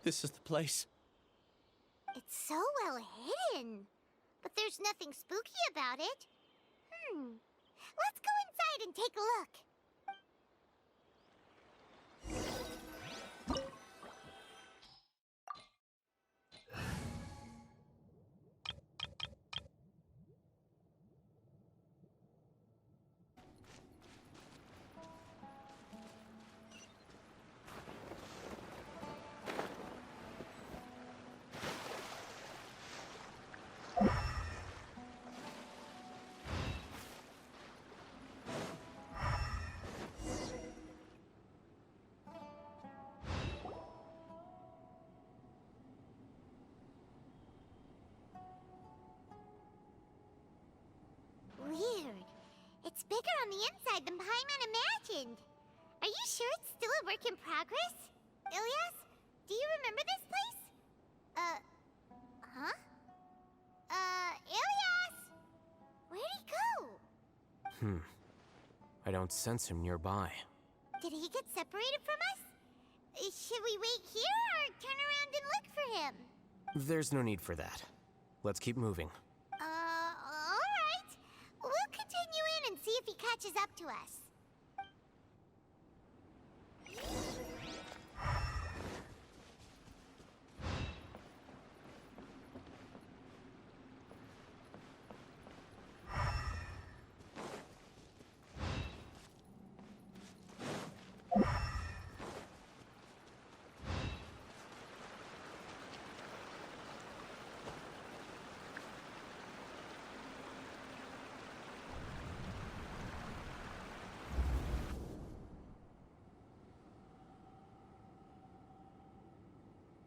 This is the place. It's so well hidden. But there's nothing spooky about it. Let's go inside and take a look. Weird. It's bigger on the inside than Paimon imagined. Are you sure it's still a work in progress? Ilias, do you remember this place? Huh? Ilias! Where'd he go? I don't sense him nearby. Did he get separated from us? Should we wait here or turn around and look for him? There's no need for that. Let's keep moving. Alright. We'll continue in and see if he catches up to us.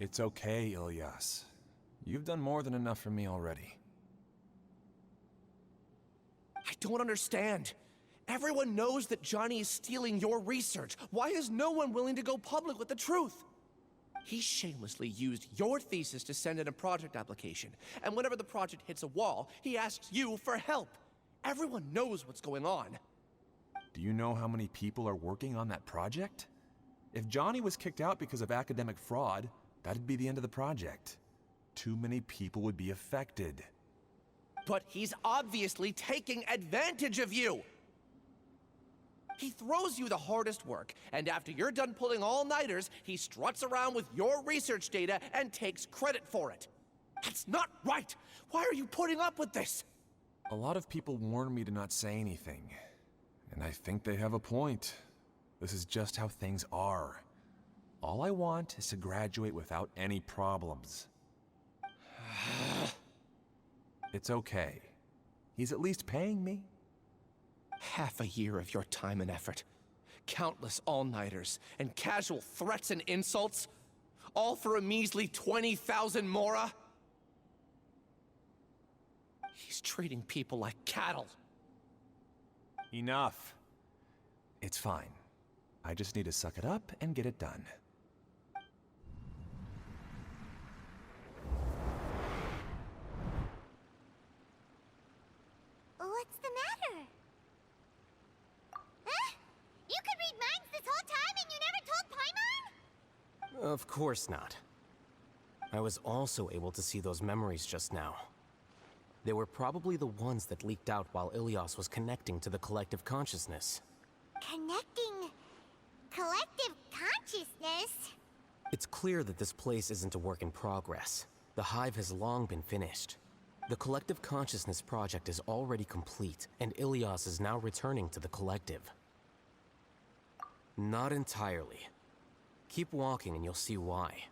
It's okay, Ilias. You've done more than enough for me already. I don't understand. Everyone knows that Johnny is stealing your research. Why is no one willing to go public with the truth? He shamelessly used your thesis to send in a project application, and whenever the project hits a wall, he asks you for help. Everyone knows what's going on. Do you know how many people are working on that project? If Johnny was kicked out because of academic fraud, that'd be the end of the project. Too many people would be affected. But he's obviously taking advantage of you! He throws you the hardest work, and after you're done pulling all-nighters, he struts around with your research data and takes credit for it. That's not right! Why are you putting up with this? A lot of people warn me to not say anything, and I think they have a point. This is just how things are. All I want is to graduate without any problems. It's okay. He's at least paying me. Half a year of your time and effort. Countless all-nighters and casual threats and insults. All for a measly 20,000 mora? He's treating people like cattle. Enough. It's fine. I just need to suck it up and get it done. What's the matter? Huh? You could read minds this whole time and you never told Paimon? Of course not. I was also able to see those memories just now. They were probably the ones that leaked out while Ilias was connecting to the collective consciousness. Connecting collective consciousness? It's clear that this place isn't a work in progress. The hive has long been finished. The collective consciousness project is already complete, and Ilias is now returning to the collective. Not entirely. Keep walking and you'll see why.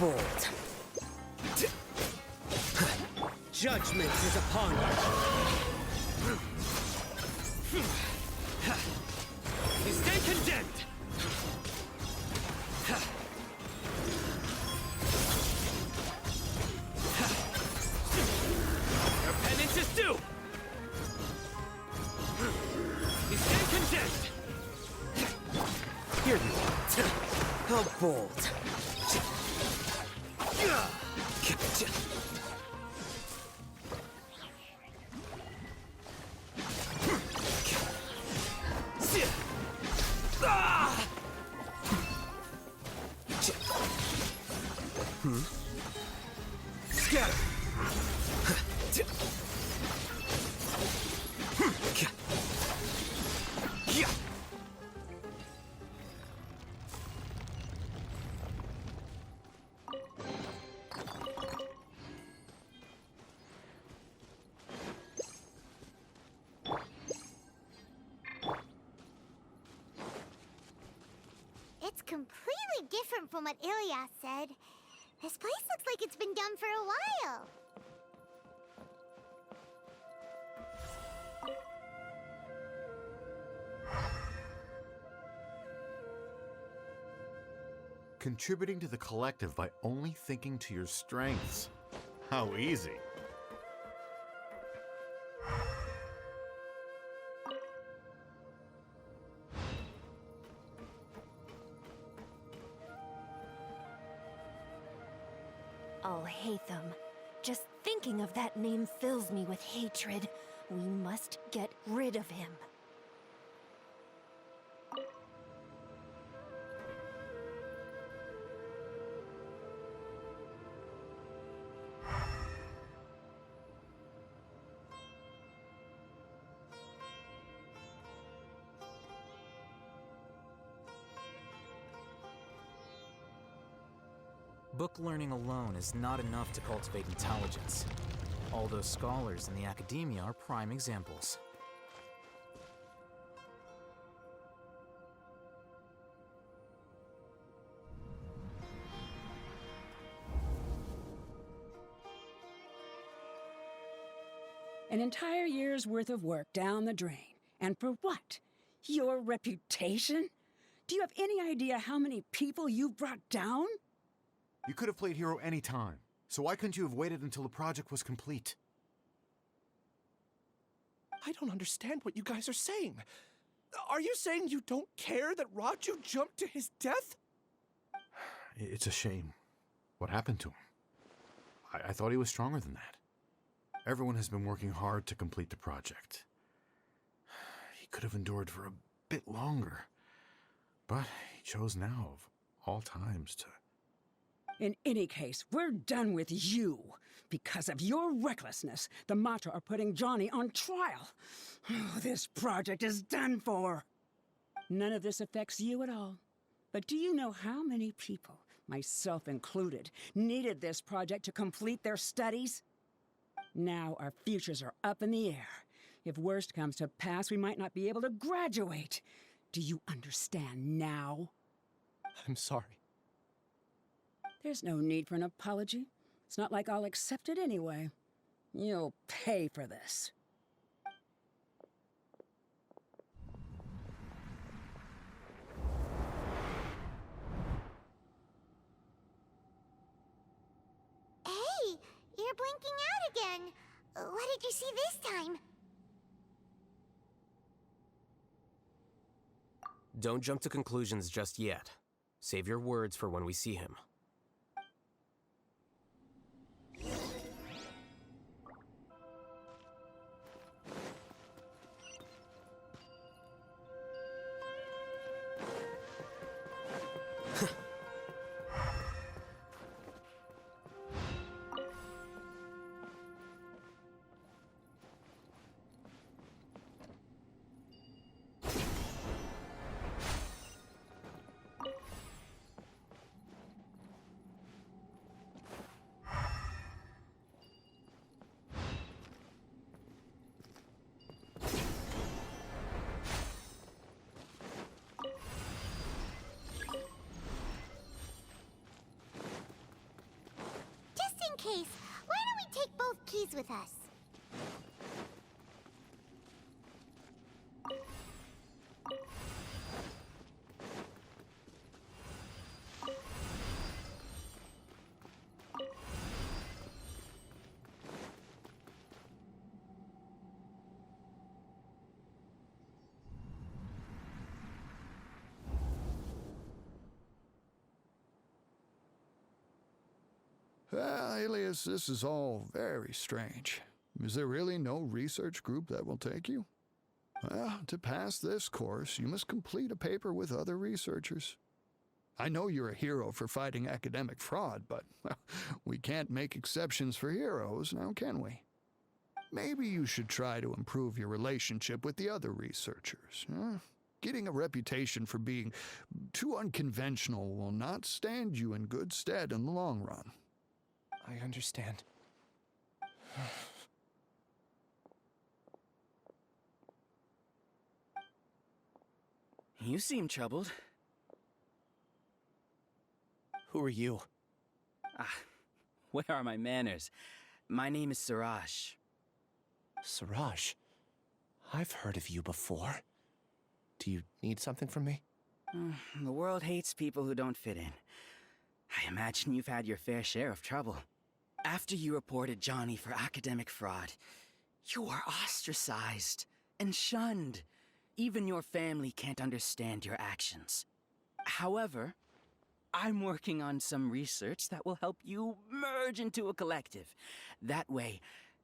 bold. Judgment is upon you. You stay condemned! Your penance is due! You stay condemned! Here you are. How bold. Scatter! It's completely different from what Ilias said. This place looks like it's been done for a while. Contributing to the collective by only thinking to your strengths. How easy. Alhaitham. Just thinking of that name fills me with hatred. We must get rid of him. Book learning alone is not enough to cultivate intelligence. All those scholars in the academia are prime examples. An entire year's worth of work down the drain. And for what? Your reputation? Do you have any idea how many people you've brought down? You could have played hero any time, so why couldn't you have waited until the project was complete? I don't understand what you guys are saying. Are you saying you don't care that Raju jumped to his death? It's a shame. What happened to him? I thought he was stronger than that. Everyone has been working hard to complete the project. He could have endured for a bit longer, but he chose now, of all times, to... In any case, we're done with you. Because of your recklessness, the Matra are putting Johnny on trial. This project is done for. None of this affects you at all. But do you know how many people, myself included, needed this project to complete their studies? Now our futures are up in the air. If worst comes to pass, we might not be able to graduate. Do you understand now? I'm sorry. There's no need for an apology. It's not like I'll accept it anyway. You'll pay for this. Hey, you're blinking out again. What did you see this time? Don't jump to conclusions just yet. Save your words for when we see him. case, why don't we take both keys with us? Alias, this is all very strange. Is there really no research group that will take you? Well, to pass this course, you must complete a paper with other researchers. I know you're a hero for fighting academic fraud, but well, we can't make exceptions for heroes, now can we? Maybe you should try to improve your relationship with the other researchers. Getting a reputation for being too unconventional will not stand you in good stead in the long run. I understand. You seem troubled. Who are you? Where are my manners? My name is Siraj. Siraj? I've heard of you before. Do you need something from me? The world hates people who don't fit in. I imagine you've had your fair share of trouble. After you reported Johnny for academic fraud, you were ostracized and shunned. Even your family can't understand your actions. However, I'm working on some research that will help you merge into a collective. That way,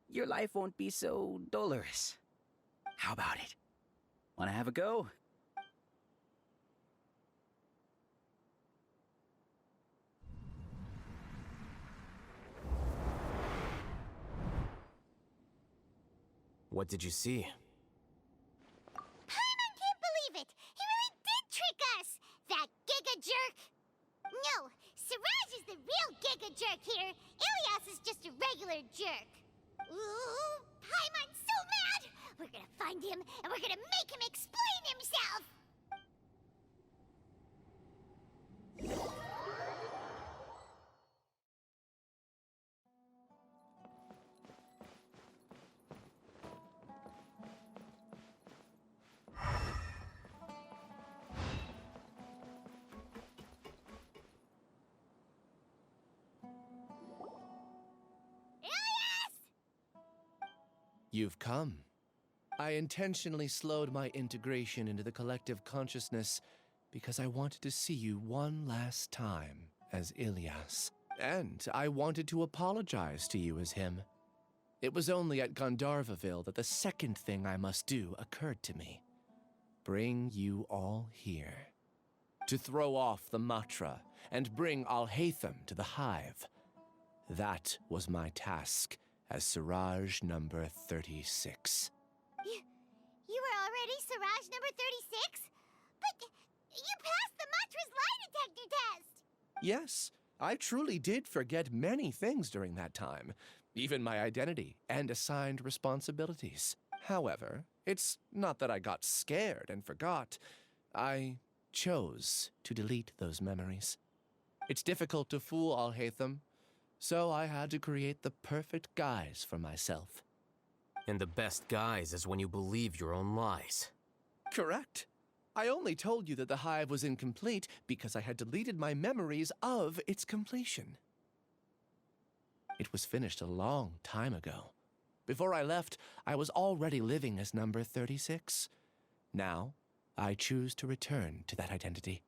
your life won't be so dolorous. How about it? Wanna have a go? What did you see? Paimon can't believe it! He really did trick us! That giga jerk! No, Siraj is the real giga jerk here. Ilias is just a regular jerk. Ooh, Paimon's so mad! We're gonna find him and we're gonna make him explain himself! You've come. I intentionally slowed my integration into the collective consciousness because I wanted to see you one last time as Ilias. And I wanted to apologize to you as him. It was only at Gandharvaville that the second thing I must do occurred to me. Bring you all here. To throw off the Matra and bring Alhaitham to the Hive. That was my task as Siraj number 36. You were already Siraj number 36? But you passed the Matra's lie detector test! Yes, I truly did forget many things during that time, even my identity and assigned responsibilities. However, it's not that I got scared and forgot. I chose to delete those memories. It's difficult to fool Alhaitham, so I had to create the perfect guise for myself. And the best guise is when you believe your own lies. Correct. I only told you that the Hive was incomplete because I had deleted my memories of its completion. It was finished a long time ago. Before I left, I was already living as number 36. Now, I choose to return to that identity.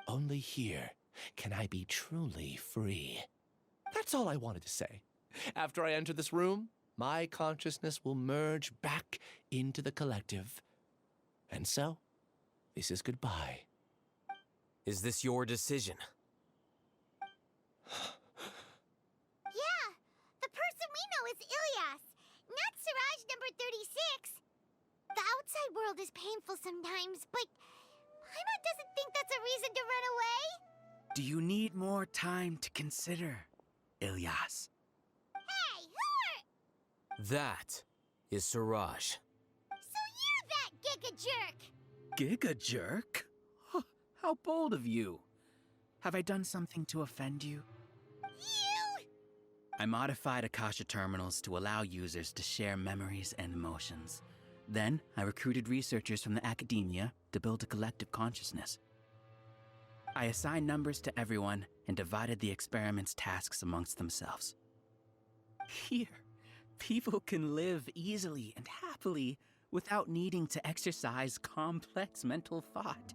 Only here can I be truly free. That's all I wanted to say. After I enter this room, my consciousness will merge back into the collective. And so, this is goodbye. Is this your decision? Yeah, the person we know is Ilias, not Siraj number 36. The outside world is painful sometimes, but Paimon doesn't think that's a reason to run away. Do you need more time to consider, Ilias? Hey, who are... That is Siraj. So you're that giga jerk! Giga jerk? Huh, how bold of you. Have I done something to offend you? You! I modified Akasha terminals to allow users to share memories and emotions. Then, I recruited researchers from the academia to build a collective consciousness. I assigned numbers to everyone and divided the experiment's tasks amongst themselves. Here, people can live easily and happily without needing to exercise complex mental thought.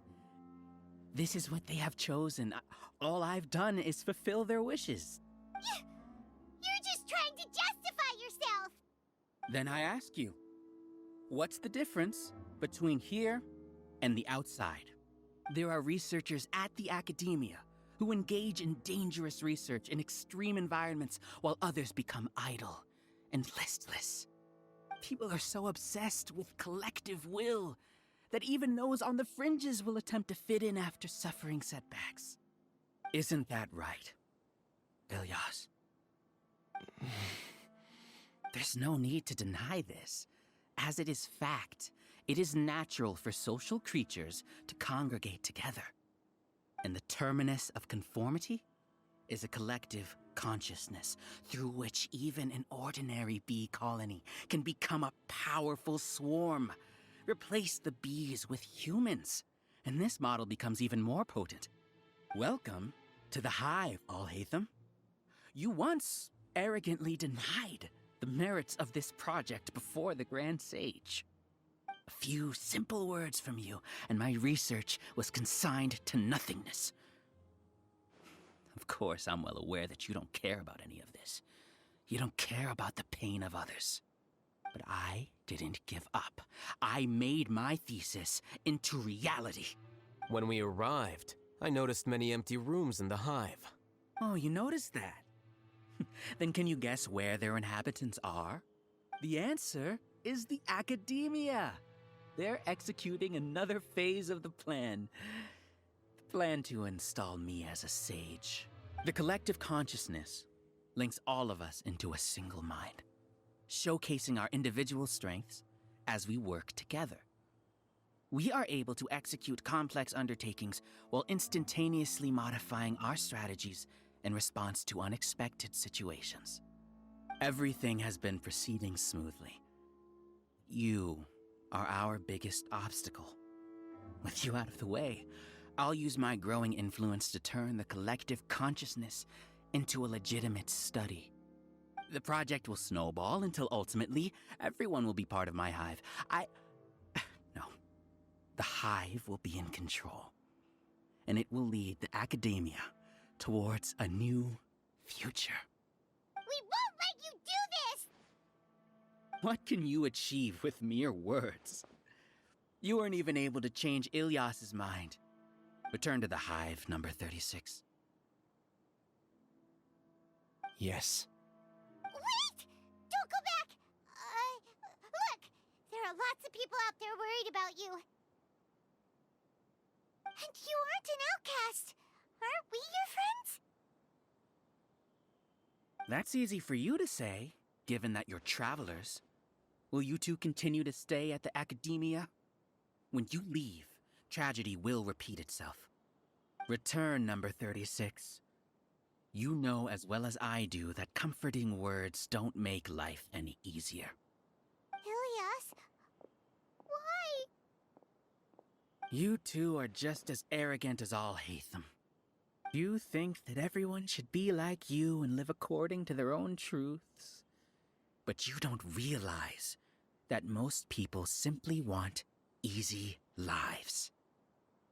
This is what they have chosen. All I've done is fulfill their wishes. You're just trying to justify yourself! Then I ask you, what's the difference between here and the outside? There are researchers at the academia who engage in dangerous research in extreme environments while others become idle and listless. People are so obsessed with collective will that even those on the fringes will attempt to fit in after suffering setbacks. Isn't that right, Ilyas? There's no need to deny this, as it is fact. It is natural for social creatures to congregate together. And the terminus of conformity is a collective consciousness through which even an ordinary bee colony can become a powerful swarm. Replace the bees with humans, and this model becomes even more potent. Welcome to the hive, Alhaitham. You once arrogantly denied the merits of this project before the Grand Sage. A few simple words from you, and my research was consigned to nothingness. Of course, I'm well aware that you don't care about any of this. You don't care about the pain of others. But I didn't give up. I made my thesis into reality. When we arrived, I noticed many empty rooms in the hive. Oh, you noticed that? Then can you guess where their inhabitants are? The answer is the academia. They're executing another phase of the plan. The plan to install me as a sage. The collective consciousness links all of us into a single mind, showcasing our individual strengths as we work together. We are able to execute complex undertakings while instantaneously modifying our strategies in response to unexpected situations. Everything has been proceeding smoothly. You are our biggest obstacle. With you out of the way, I'll use my growing influence to turn the collective consciousness into a legitimate study. The project will snowball until ultimately everyone will be part of my hive. No. The hive will be in control. And it will lead the academia towards a new future. We won't let you do this! What can you achieve with mere words? You weren't even able to change Ilyas's mind. Return to the hive, number 36. Yes. Wait! Don't go back! Look! There are lots of people out there worried about you. And you aren't an outcast. Aren't we your friends? That's easy for you to say, given that you're travelers. Will you two continue to stay at the academia? When you leave, tragedy will repeat itself. Return, number 36. You know as well as I do that comforting words don't make life any easier. Ilyas? Why? You two are just as arrogant as Alhaitham. You think that everyone should be like you and live according to their own truths. But you don't realize that most people simply want easy lives.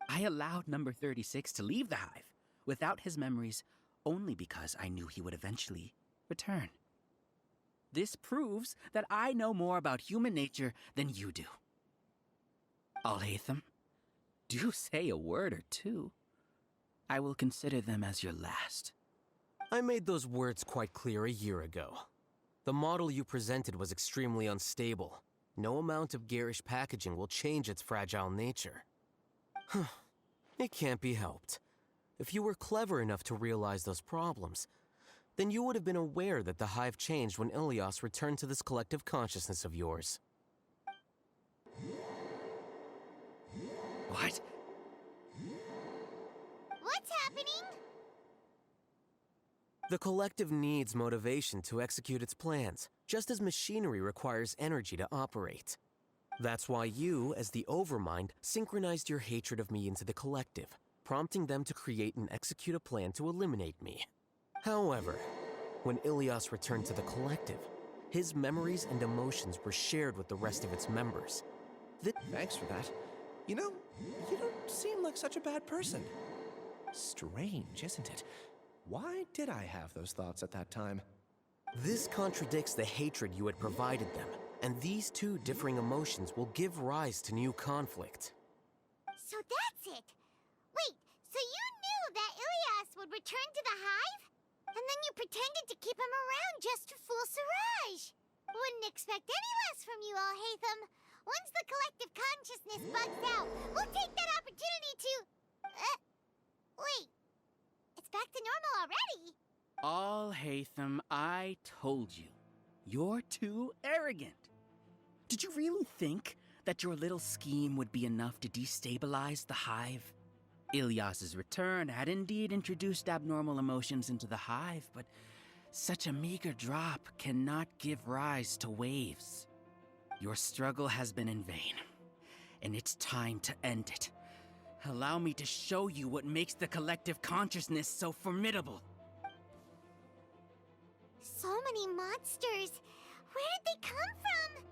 I allowed number 36 to leave the hive without his memories only because I knew he would eventually return. This proves that I know more about human nature than you do. Alhaitham, do say a word or two. I will consider them as your last. I made those words quite clear a year ago. The model you presented was extremely unstable. No amount of garish packaging will change its fragile nature. It can't be helped. If you were clever enough to realize those problems, then you would have been aware that the hive changed when Ilyas returned to this collective consciousness of yours. What? What's happening? The collective needs motivation to execute its plans, just as machinery requires energy to operate. That's why you, as the Overmind, synchronized your hatred of me into the collective, prompting them to create and execute a plan to eliminate me. However, when Ilias returned to the collective, his memories and emotions were shared with the rest of its members. Thanks for that. You know, you don't seem like such a bad person. Strange, isn't it? Why did I have those thoughts at that time? This contradicts the hatred you had provided them, and these two differing emotions will give rise to new conflict. So that's it. Wait, so you knew that Ilias would return to the hive? And then you pretended to keep him around just to fool Siraj. Wouldn't expect any less from you, Alhaitham. Once the collective consciousness bugs out, we'll take that opportunity to... wait. It's back to normal already. Alhaitham, I told you. You're too arrogant. Did you really think that your little scheme would be enough to destabilize the hive? Ilias's return had indeed introduced abnormal emotions into the hive, but such a meager drop cannot give rise to waves. Your struggle has been in vain, and it's time to end it. Allow me to show you what makes the collective consciousness so formidable. So many monsters. Where did they come from?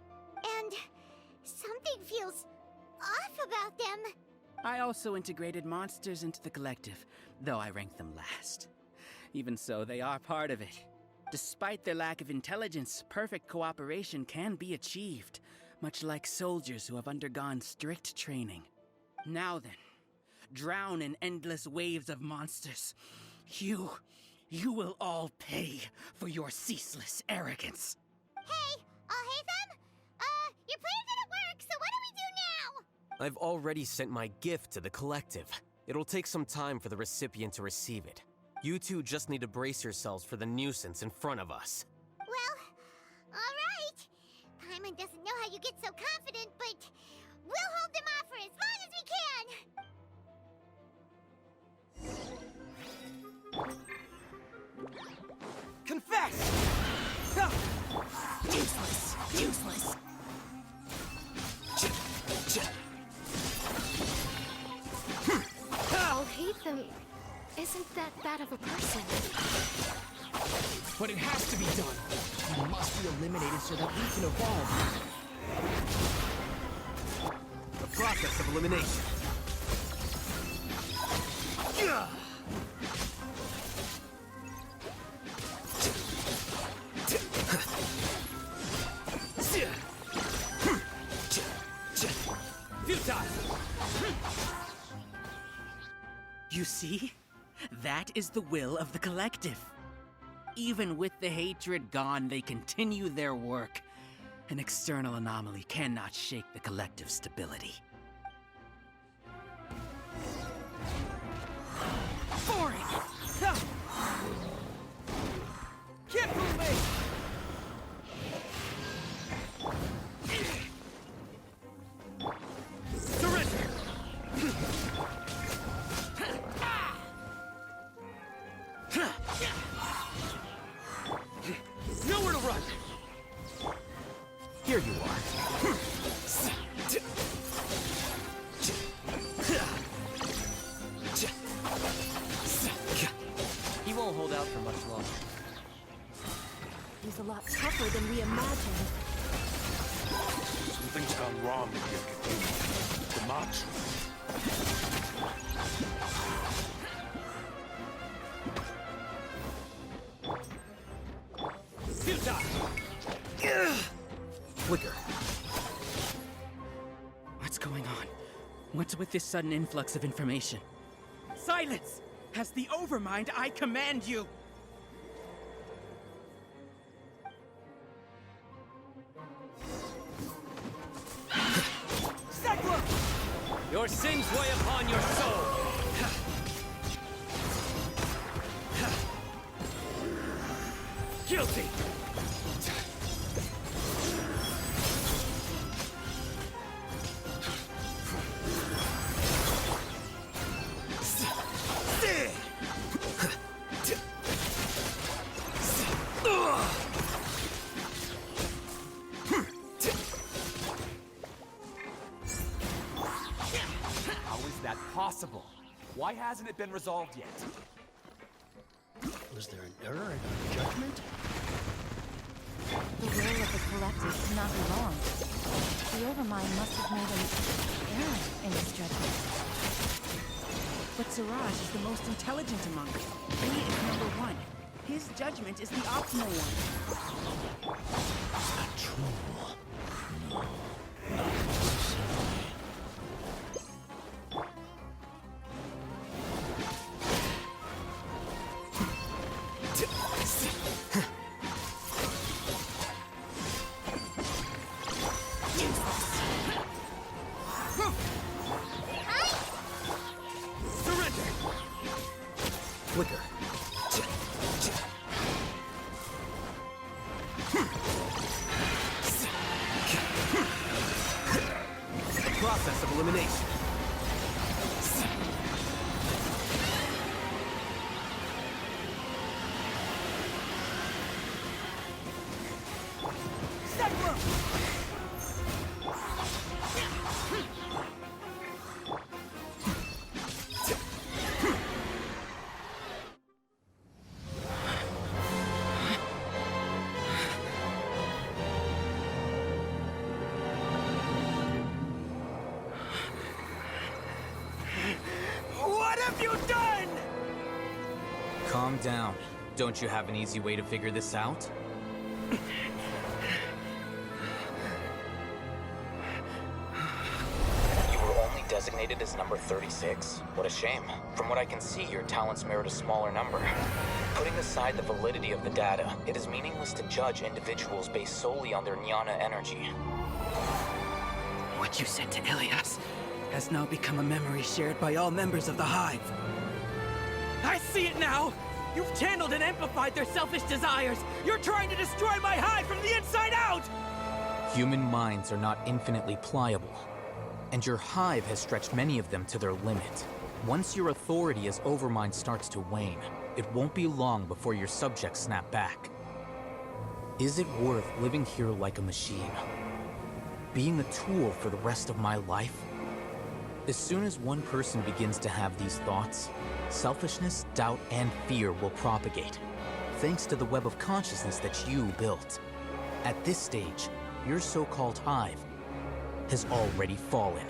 And something feels off about them. I also integrated monsters into the collective, though I ranked them last. Even so, they are part of it. Despite their lack of intelligence, perfect cooperation can be achieved, much like soldiers who have undergone strict training. Now then, drown in endless waves of monsters. You will all pay for your ceaseless arrogance. Hey, Alhaitham? Your plan didn't work, so what do we do now? I've already sent my gift to the collective. It'll take some time for the recipient to receive it. You two just need to brace yourselves for the nuisance in front of us. Well, all right. Paimon doesn't know how you get so confident, but we'll hold them off for as long as we can. Confess! Useless! Useless! Alhaitham isn't that bad of a person. But it has to be done. He must be eliminated so that we can evolve. The process of elimination. You see? That is the will of the collective. Even with the hatred gone, they continue their work. An external anomaly cannot shake the collective's stability. Boring! Can't fool me! Surrender! Nowhere to run! Here you are. He won't hold out for much longer. He's a lot tougher than we imagined. Something's gone wrong with the academia. The march. Flicker. What's going on? What's with this sudden influx of information? Silence! As the Overmind, I command you! Your sins weigh upon your soul! Guilty! impossible. Why hasn't it been resolved yet? Was there an error in our judgment? The will of the collective cannot be wrong. The Overmind must have made an error in his judgment. But Siraj is the most intelligent among us. He is #1. His judgment is the optimal one. Is that true? No. Not Flicker. Process of elimination. Calm down. Don't you have an easy way to figure this out? You were only designated as number 36. What a shame. From what I can see, your talents merit a smaller number. Putting aside the validity of the data, it is meaningless to judge individuals based solely on their jnana energy. What you said to Ilias has now become a memory shared by all members of the Hive. I see it now! You've channeled and amplified their selfish desires! You're trying to destroy my Hive from the inside out! Human minds are not infinitely pliable, and your Hive has stretched many of them to their limit. Once your authority as Overmind starts to wane, it won't be long before your subjects snap back. Is it worth living here like a machine? Being a tool for the rest of my life? As soon as one person begins to have these thoughts, selfishness, doubt, and fear will propagate, thanks to the web of consciousness that you built. At this stage, your so-called Hive has already fallen.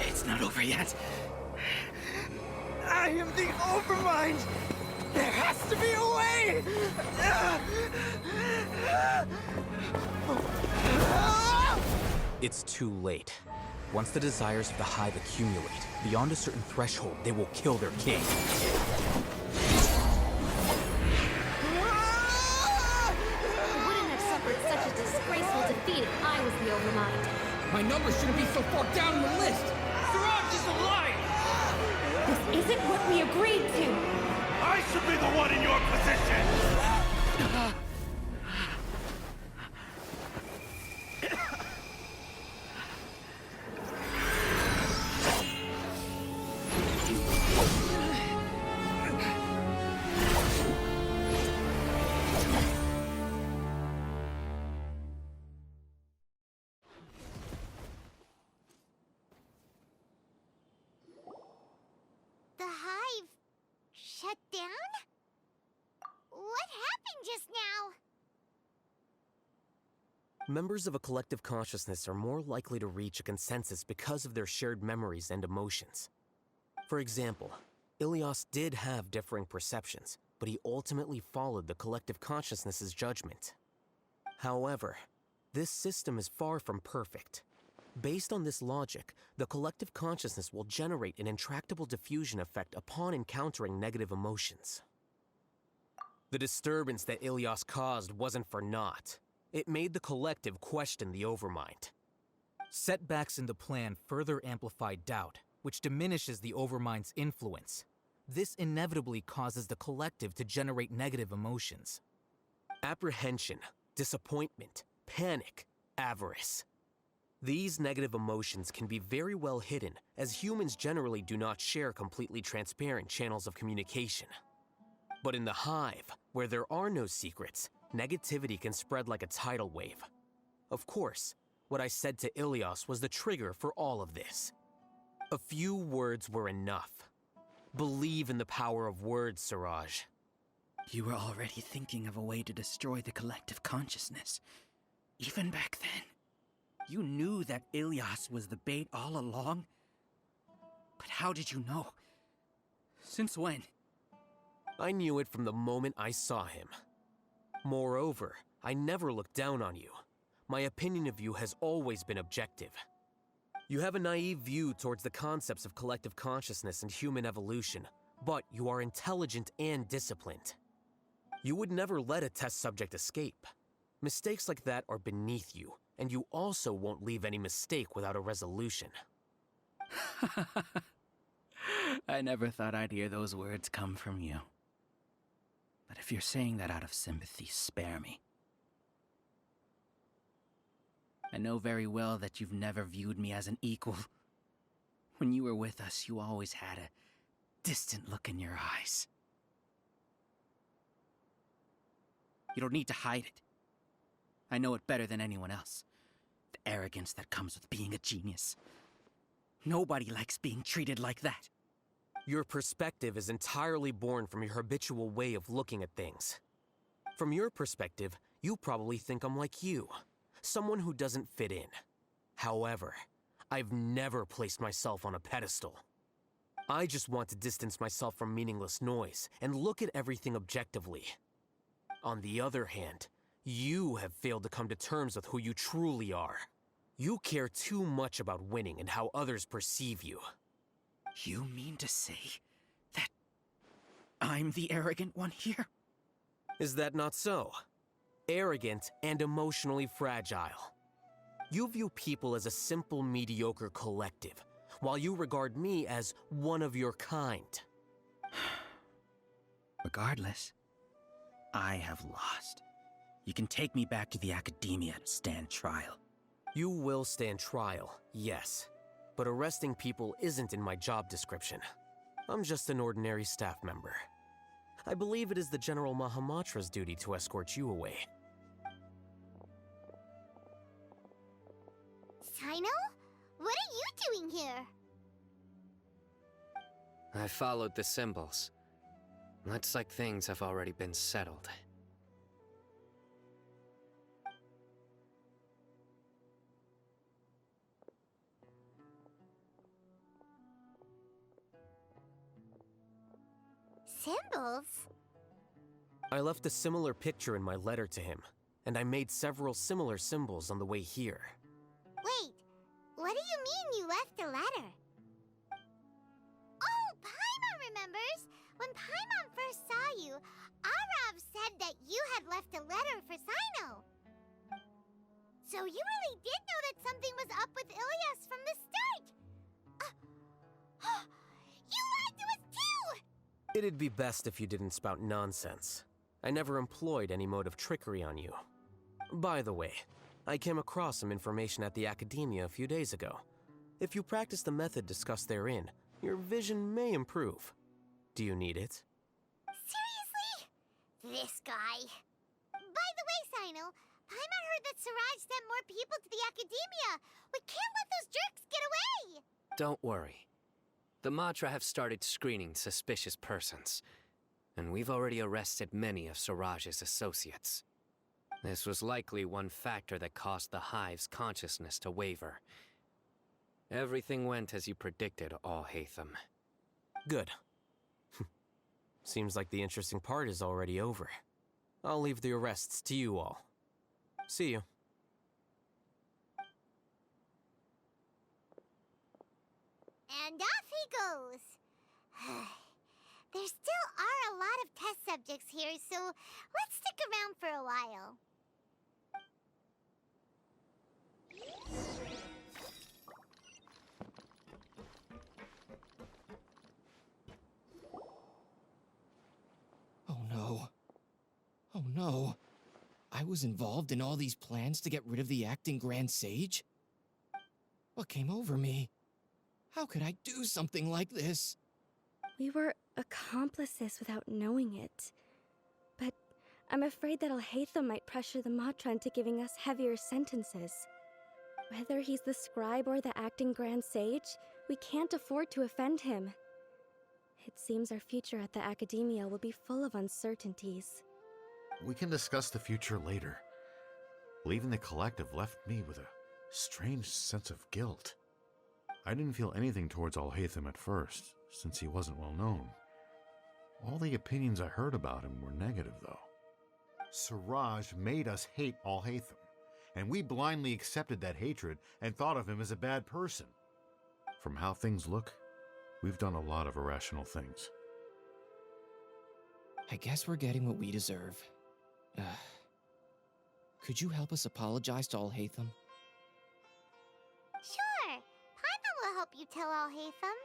It's not over yet. I am the Overmind! There has to be a way! It's too late. Once the desires of the Hive accumulate, beyond a certain threshold, they will kill their king. I wouldn't have suffered such a disgraceful defeat if I was the Overmind. My number shouldn't be so far down in the list! Siraj is alive! This isn't what we agreed to! I should be the one in your position! The Hive shut down? What happened just now? Members of a collective consciousness are more likely to reach a consensus because of their shared memories and emotions. For example, Ilias did have differing perceptions, but he ultimately followed the collective consciousness's judgment. However, this system is far from perfect. Based on this logic, the collective consciousness will generate an intractable diffusion effect upon encountering negative emotions. The disturbance that Ilias caused wasn't for naught. It made the collective question the Overmind. Setbacks in the plan further amplify doubt, which diminishes the Overmind's influence. This inevitably causes the collective to generate negative emotions. Apprehension, disappointment, panic, avarice. These negative emotions can be very well hidden, as humans generally do not share completely transparent channels of communication. But in the Hive, where there are no secrets, negativity can spread like a tidal wave. Of course, what I said to Ilias was the trigger for all of this. A few words were enough. Believe in the power of words, Siraj. You were already thinking of a way to destroy the collective consciousness. Even back then. You knew that Ilyas was the bait all along? But how did you know? Since when? I knew it from the moment I saw him. Moreover, I never looked down on you. My opinion of you has always been objective. You have a naive view towards the concepts of collective consciousness and human evolution, but you are intelligent and disciplined. You would never let a test subject escape. Mistakes like that are beneath you, and you also won't leave any mistake without a resolution. I never thought I'd hear those words come from you. But if you're saying that out of sympathy, spare me. I know very well that you've never viewed me as an equal. When you were with us, you always had a distant look in your eyes. You don't need to hide it. I know it better than anyone else. The arrogance that comes with being a genius. Nobody likes being treated like that. Your perspective is entirely born from your habitual way of looking at things. From your perspective, you probably think I'm like you. Someone who doesn't fit in. However, I've never placed myself on a pedestal. I just want to distance myself from meaningless noise and look at everything objectively. On the other hand, you have failed to come to terms with who you truly are. You care too much about winning and how others perceive you. You mean to say that I'm the arrogant one here? Is that not so? Arrogant and emotionally fragile. You view people as a simple, mediocre collective, while you regard me as one of your kind. Regardless, I have lost. You can take me back to the academia to stand trial. You will stand trial, yes. But arresting people isn't in my job description. I'm just an ordinary staff member. I believe it is the General Mahamatra's duty to escort you away. Sino? What are you doing here? I followed the symbols. Looks like things have already been settled. Symbols? I left a similar picture in my letter to him, and I made several similar symbols on the way here. Wait, what do you mean you left a letter? Oh, Paimon remembers! When Paimon first saw you, Arav said that you had left a letter for Sino. So you really did know that something was up with Ilyas from the start! You lied to us too! It'd be best if you didn't spout nonsense. I never employed any mode of trickery on you. By the way, I came across some information at the Academia a few days ago. If you practice the method discussed therein, your vision may improve. Do you need it? Seriously? This guy. By the way, Sino, Paimon heard that Siraj sent more people to the Academia. We can't let those jerks get away! Don't worry. The Matra have started screening suspicious persons, and we've already arrested many of Siraj's associates. This was likely one factor that caused the Hive's consciousness to waver. Everything went as you predicted, Alhaitham. Good. Seems like the interesting part is already over. I'll leave the arrests to you all. See you. And off he goes. There still are a lot of test subjects here, so let's stick around for a while. Oh no. Oh no. I was involved in all these plans to get rid of the acting Grand Sage? What came over me? How could I do something like this? We were accomplices without knowing it. But I'm afraid that Alhaitham might pressure the Matra into giving us heavier sentences. Whether he's the scribe or the acting Grand Sage, We can't afford to offend him. It seems our future at the Academia will be full of uncertainties. We can discuss the future later. Leaving the collective left me with a strange sense of guilt. I didn't feel anything towards Alhaitham at first, since he wasn't well known. All the opinions I heard about him were negative, though. Siraj made us hate Alhaitham, and we blindly accepted that hatred and thought of him as a bad person. From how things look, we've done a lot of irrational things. I guess we're getting what we deserve. Could you help us apologize to Alhaitham? Sure. Paimon will help you tell Alhaitham.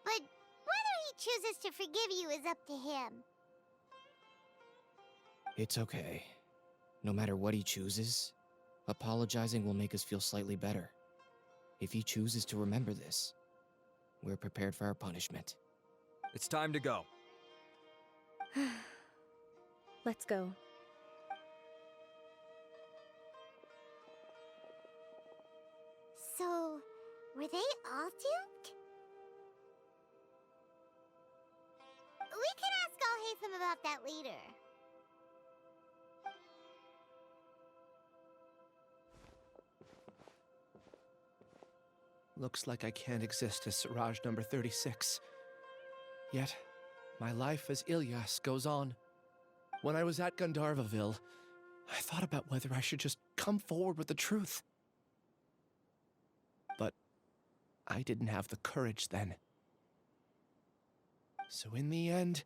But whether he chooses to forgive you is up to him. It's okay. No matter what he chooses, apologizing will make us feel slightly better. If he chooses to remember this, we're prepared for our punishment. It's time to go. Let's go. So, were they all duped? We can ask Alhaitham about that later. Looks like I can't exist as Siraj number 36. Yet, my life as Ilyas goes on. When I was at Gandharvaville, I thought about whether I should just come forward with the truth. But I didn't have the courage then. So in the end,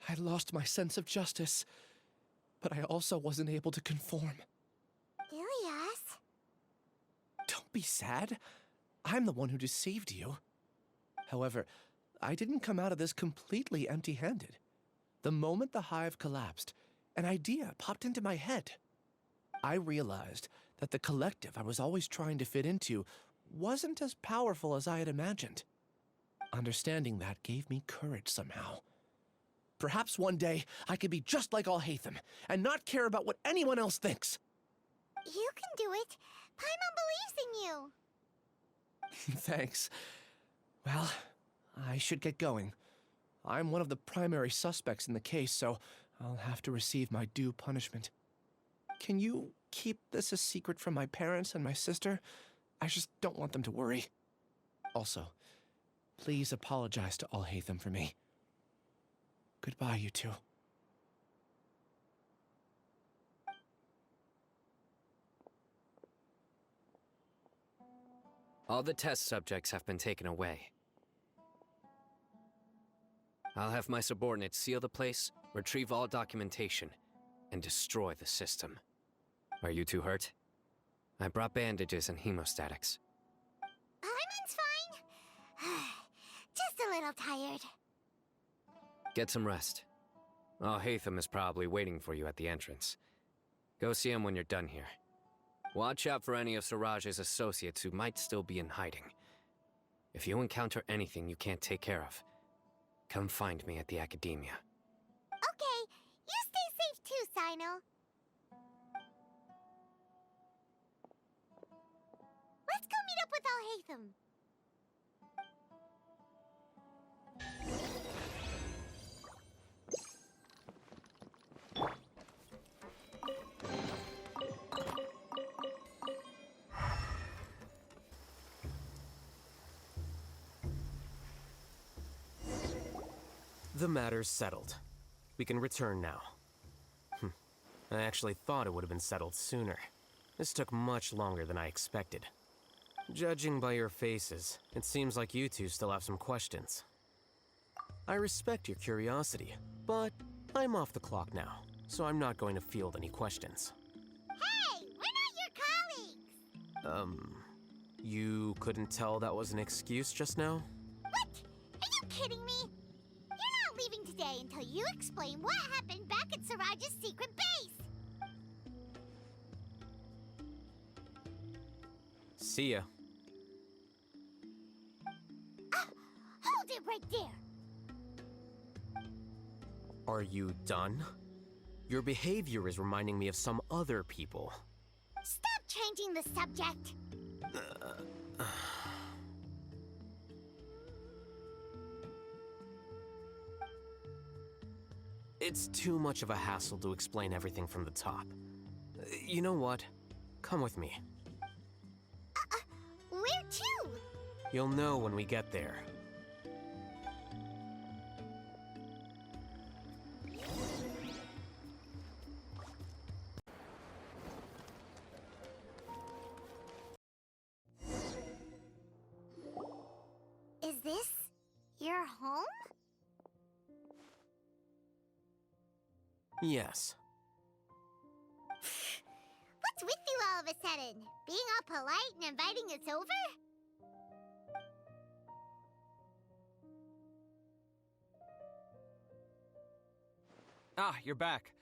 I lost my sense of justice, but I also wasn't able to conform. Ilyas? Don't be sad. I'm the one who deceived you. However, I didn't come out of this completely empty-handed. The moment the hive collapsed, an idea popped into my head. I realized that the collective I was always trying to fit into wasn't as powerful as I had imagined. Understanding that gave me courage somehow. Perhaps one day I could be just like Alhaitham and not care about what anyone else thinks. You can do it. Paimon believes in you. Thanks. Well, I should get going. I'm one of the primary suspects in the case, so I'll have to receive my due punishment. Can you keep this a secret from my parents and my sister? I just don't want them to worry. Also, please apologize to Alhaitham for me. Goodbye, you two. All the test subjects have been taken away. I'll have my subordinates seal the place, retrieve all documentation, and destroy the system. Are you two hurt? I brought bandages and hemostatics. Paimon's fine. Just a little tired. Get some rest. Alhaitham is probably waiting for you at the entrance. Go see him when you're done here. Watch out for any of Siraj's associates who might still be in hiding. If you encounter anything you can't take care of, come find me at the Academia. Okay, you stay safe too, Sino. Let's go meet up with Alhaitham. The matter's settled. We can return now. I actually thought it would have been settled sooner. This took much longer than I expected. Judging by your faces, it seems like you two still have some questions. I respect your curiosity, but I'm off the clock now, so I'm not going to field any questions. Hey, we're not your colleagues! You couldn't tell that was an excuse just now? What? Are you kidding me? You're not leaving today until you explain what happened back at Siraj's secret base! See ya. Hold it right there! Are you done? Your behavior is reminding me of some other people. Stop changing the subject! It's too much of a hassle to explain everything from the top. You know what? Come with me. Where to? You'll know when we get there. Is this your home? Yes. What's with you all of a sudden? Being all polite and inviting us over? Ah, you're back.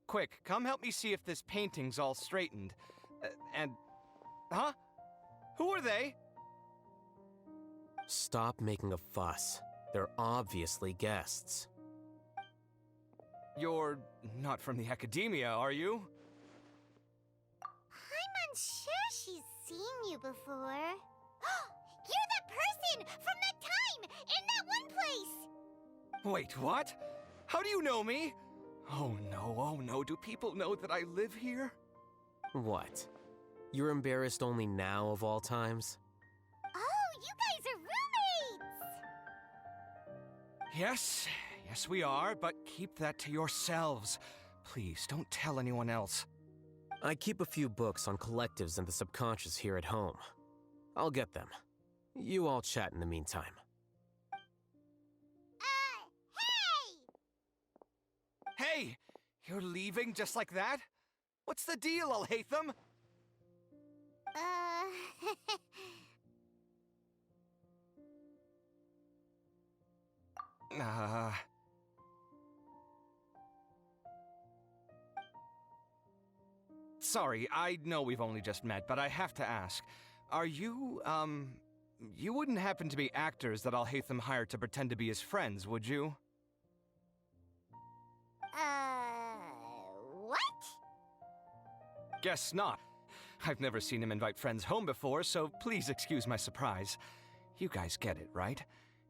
Quick, come help me see if this painting's all straightened. Huh? Who are they? Stop making a fuss. They're obviously guests. You're not from the academia, are you? I'm unsure she's seen you before. You're that person from that time in that one place! Wait, what? How do you know me? Oh no, do people know that I live here? What? You're embarrassed only now of all times? Oh, you guys are roommates! Yes, we are, but keep that to yourselves. Please, don't tell anyone else. I keep a few books on collectives and the subconscious here at home. I'll get them. You all chat in the meantime. Hey! You're leaving just like that? What's the deal, Alhaitham? Sorry, I know we've only just met, but I have to ask. Are you, you wouldn't happen to be actors that Alhaitham hired to pretend to be his friends, would you? What? Guess not. I've never seen him invite friends home before, so please excuse my surprise. You guys get it, right?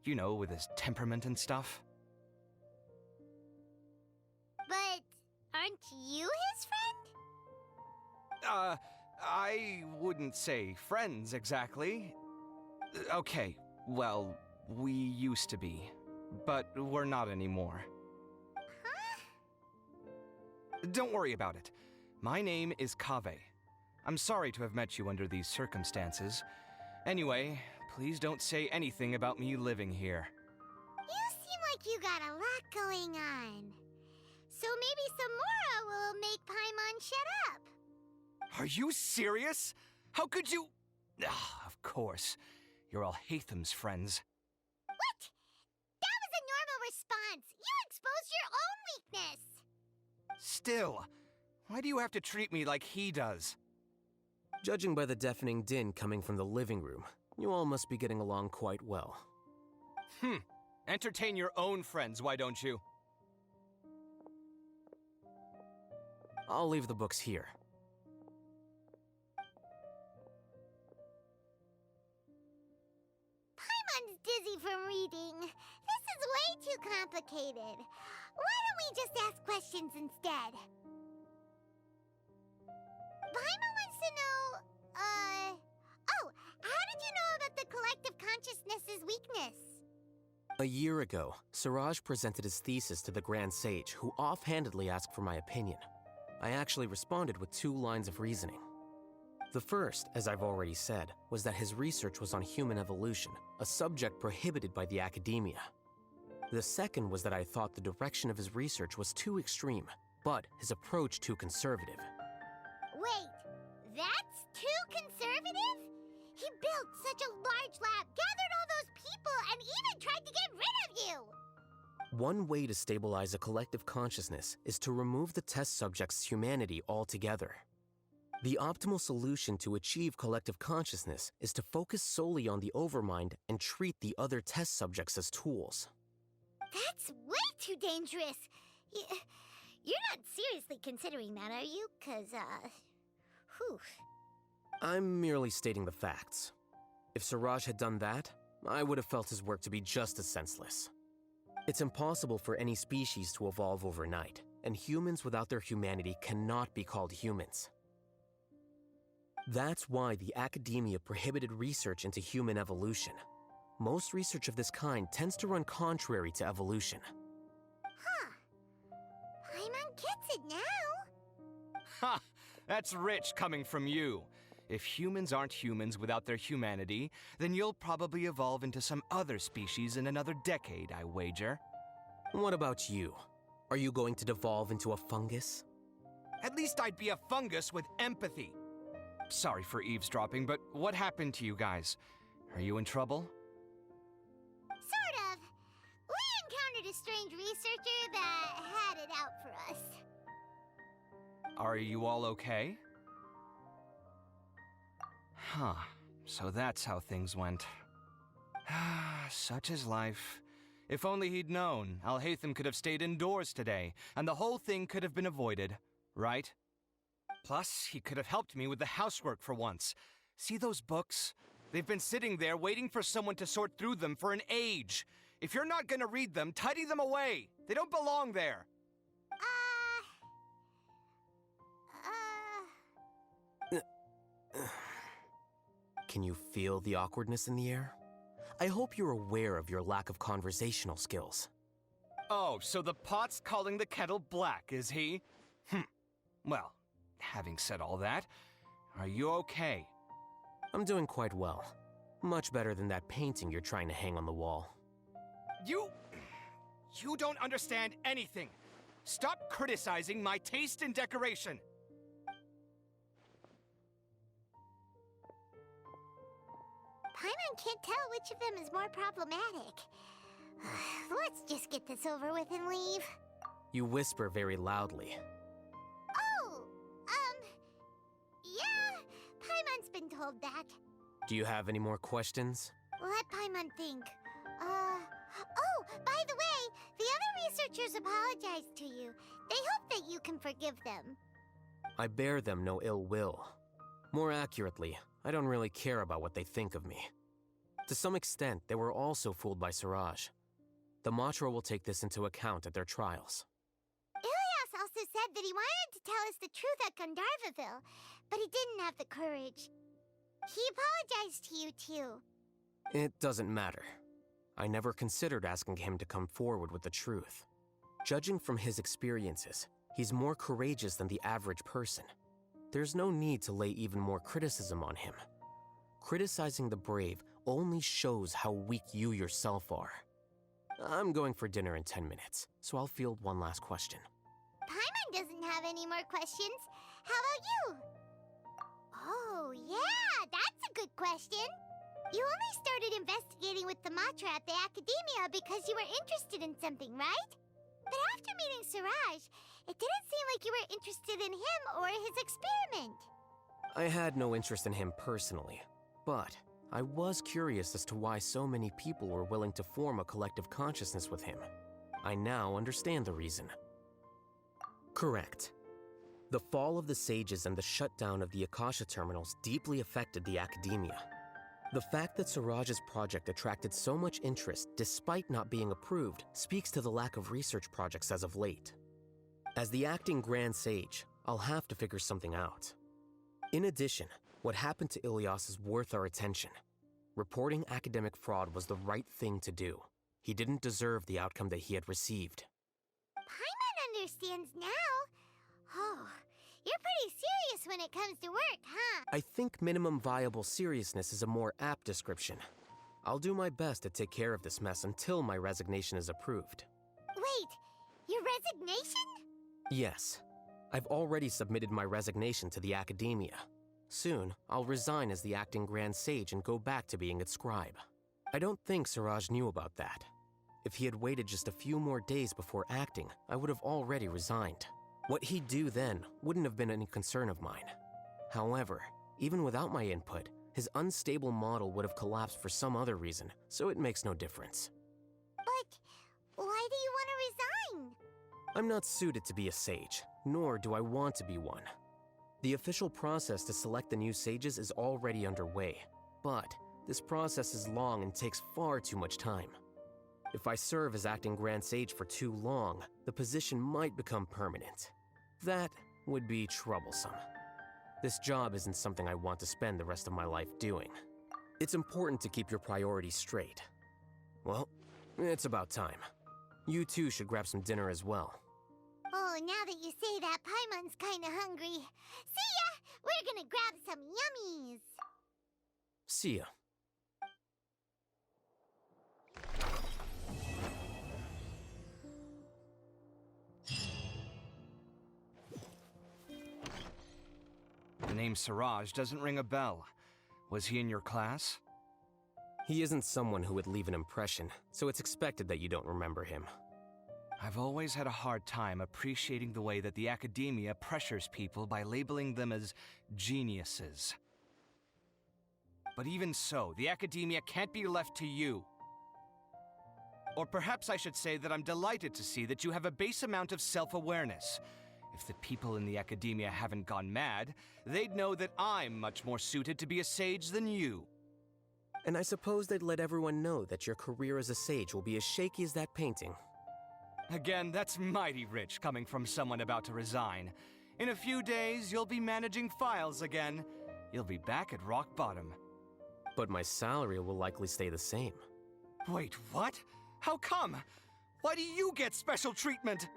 You know, with his temperament and stuff. But aren't you his friend? I wouldn't say friends exactly. Okay, well, we used to be, but we're not anymore. Don't worry about it. My name is Kaveh. I'm sorry to have met you under these circumstances. Anyway, please don't say anything about me living here. You seem like you got a lot going on. So maybe Samora will make Paimon shut up. Are you serious? How could you... Ah, of course. You're Alhaitham's friends. What? That was a normal response. You exposed your own weakness. Still, why do you have to treat me like he does? Judging by the deafening din coming from the living room, you all must be getting along quite well. Entertain your own friends, why don't you? I'll leave the books here. Paimon's dizzy from reading. This is way too complicated. Why don't we just ask questions instead? Paimon wants to know, oh, how did you know about the collective consciousness's weakness? A year ago, Siraj presented his thesis to the Grand Sage, who offhandedly asked for my opinion. I actually responded with 2 lines of reasoning. The first, as I've already said, was that his research was on human evolution, a subject prohibited by the academia. The second was that I thought the direction of his research was too extreme, but his approach too conservative. Wait, that's too conservative? He built such a large lab, gathered all those people, and even tried to get rid of you! One way to stabilize a collective consciousness is to remove the test subject's humanity altogether. The optimal solution to achieve collective consciousness is to focus solely on the overmind and treat the other test subjects as tools. That's way too dangerous. You're not seriously considering that, are you? 'Cause, whew. I'm merely stating the facts. If Siraj had done that, I would have felt his work to be just as senseless. It's impossible for any species to evolve overnight, and humans without their humanity cannot be called humans. That's why the academia prohibited research into human evolution. Most research of this kind tends to run contrary to evolution. Huh. Paimon gets it now. Ha! That's rich coming from you. If humans aren't humans without their humanity, then you'll probably evolve into some other species in another decade, I wager. What about you? Are you going to devolve into a fungus? At least I'd be a fungus with empathy. Sorry for eavesdropping, but what happened to you guys? Are you in trouble? Sort of. We encountered a strange researcher that had it out for us. Are you all okay? Huh. So that's how things went. Such is life. If only he'd known, Alhaitham could have stayed indoors today, and the whole thing could have been avoided, right? Plus, he could have helped me with the housework for once. See those books? They've been sitting there waiting for someone to sort through them for an age. If you're not gonna read them, tidy them away. They don't belong there. Can you feel the awkwardness in the air? I hope you're aware of your lack of conversational skills. Oh, so the pot's calling the kettle black, is he? Well, having said all that, are you okay? I'm doing quite well. Much better than that painting you're trying to hang on the wall. You don't understand anything. Stop criticizing my taste in decoration. Paimon can't tell which of them is more problematic. Let's just get this over with and leave. You whisper very loudly. Oh, yeah, Paimon's been told that. Do you have any more questions? Let Paimon think. Oh, by the way, the other researchers apologized to you. They hope that you can forgive them. I bear them no ill will. More accurately, I don't really care about what they think of me. To some extent, they were also fooled by Siraj. The Matra will take this into account at their trials. Ilias also said that he wanted to tell us the truth at Gandharvaville, but he didn't have the courage. He apologized to you, too. It doesn't matter. I never considered asking him to come forward with the truth. Judging from his experiences, he's more courageous than the average person. There's no need to lay even more criticism on him. Criticizing the brave only shows how weak you yourself are. I'm going for dinner in 10 minutes, so I'll field one last question. Paimon doesn't have any more questions. How about you? Oh, yeah, that's a good question. You only started investigating with the Matra at the Academia because you were interested in something, right? But after meeting Siraj, it didn't seem like you were interested in him or his experiment. I had no interest in him personally, but I was curious as to why so many people were willing to form a collective consciousness with him. I now understand the reason. Correct. The fall of the Sages and the shutdown of the Akasha terminals deeply affected the Academia. The fact that Siraj's project attracted so much interest despite not being approved speaks to the lack of research projects as of late. As the acting Grand Sage, I'll have to figure something out. In addition, what happened to Ilias is worth our attention. Reporting academic fraud was the right thing to do. He didn't deserve the outcome that he had received. Paimon understands now. Oh, you're pretty serious when it comes to work, huh? I think minimum viable seriousness is a more apt description. I'll do my best to take care of this mess until my resignation is approved. Wait, your resignation? Yes. I've already submitted my resignation to the Academia. Soon, I'll resign as the acting Grand Sage and go back to being its scribe. I don't think Siraj knew about that. If he had waited just a few more days before acting, I would have already resigned. What he'd do then wouldn't have been any concern of mine. However, even without my input, his unstable model would have collapsed for some other reason, so it makes no difference. But why do you want to resign? I'm not suited to be a sage, nor do I want to be one. The official process to select the new sages is already underway, but this process is long and takes far too much time. If I serve as acting Grand Sage for too long, the position might become permanent. That would be troublesome. This job isn't something I want to spend the rest of my life doing. It's important to keep your priorities straight. Well, it's about time. You two should grab some dinner as well. Oh, now that you say that, Paimon's kinda hungry. See ya! We're gonna grab some yummies! See ya. The name Siraj doesn't ring a bell. Was he in your class? He isn't someone who would leave an impression, so it's expected that you don't remember him. I've always had a hard time appreciating the way that the academia pressures people by labeling them as geniuses. But even so, the academia can't be left to you. Or perhaps I should say that I'm delighted to see that you have a base amount of self-awareness. If the people in the academia haven't gone mad, they'd know that I'm much more suited to be a sage than you. And I suppose they'd let everyone know that your career as a sage will be as shaky as that painting. Again, that's mighty rich coming from someone about to resign. In a few days, you'll be managing files again. You'll be back at rock bottom. But my salary will likely stay the same. Wait, what? How come? Why do you get special treatment?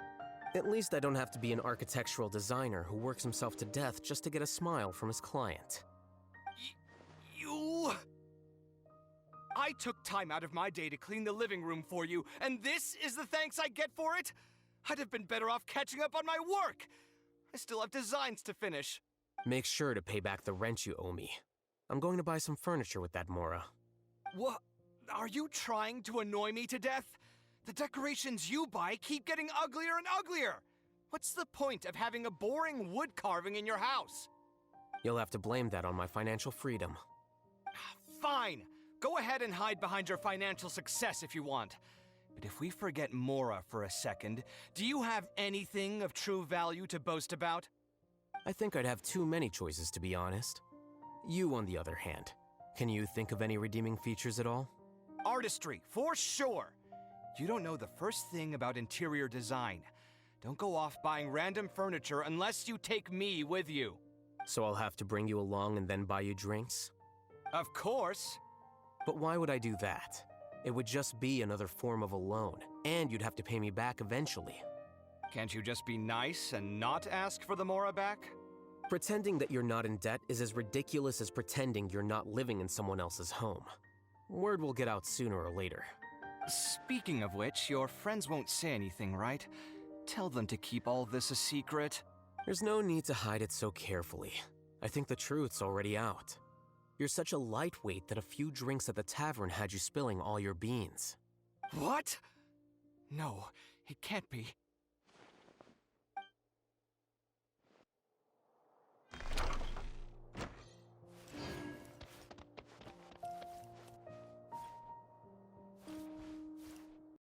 At least I don't have to be an architectural designer who works himself to death just to get a smile from his client. You... I took time out of my day to clean the living room for you, and this is the thanks I get for it? I'd have been better off catching up on my work. I still have designs to finish. Make sure to pay back the rent you owe me. I'm going to buy some furniture with that Mora. What? Are you trying to annoy me to death? The decorations you buy keep getting uglier and uglier. What's the point of having a boring wood carving in your house? You'll have to blame that on my financial freedom. Fine. Go ahead and hide behind your financial success if you want. But if we forget Mora for a second, do you have anything of true value to boast about? I think I'd have too many choices, to be honest. You, on the other hand, can you think of any redeeming features at all? Artistry, for sure. You don't know the first thing about interior design. Don't go off buying random furniture unless you take me with you. So I'll have to bring you along and then buy you drinks? Of course. But why would I do that? It would just be another form of a loan, and you'd have to pay me back eventually. Can't you just be nice and not ask for the Mora back? Pretending that you're not in debt is as ridiculous as pretending you're not living in someone else's home. Word will get out sooner or later. Speaking of which, your friends won't say anything, right? Tell them to keep all this a secret. There's no need to hide it so carefully. I think the truth's already out. You're such a lightweight that a few drinks at the tavern had you spilling all your beans. What? No, it can't be.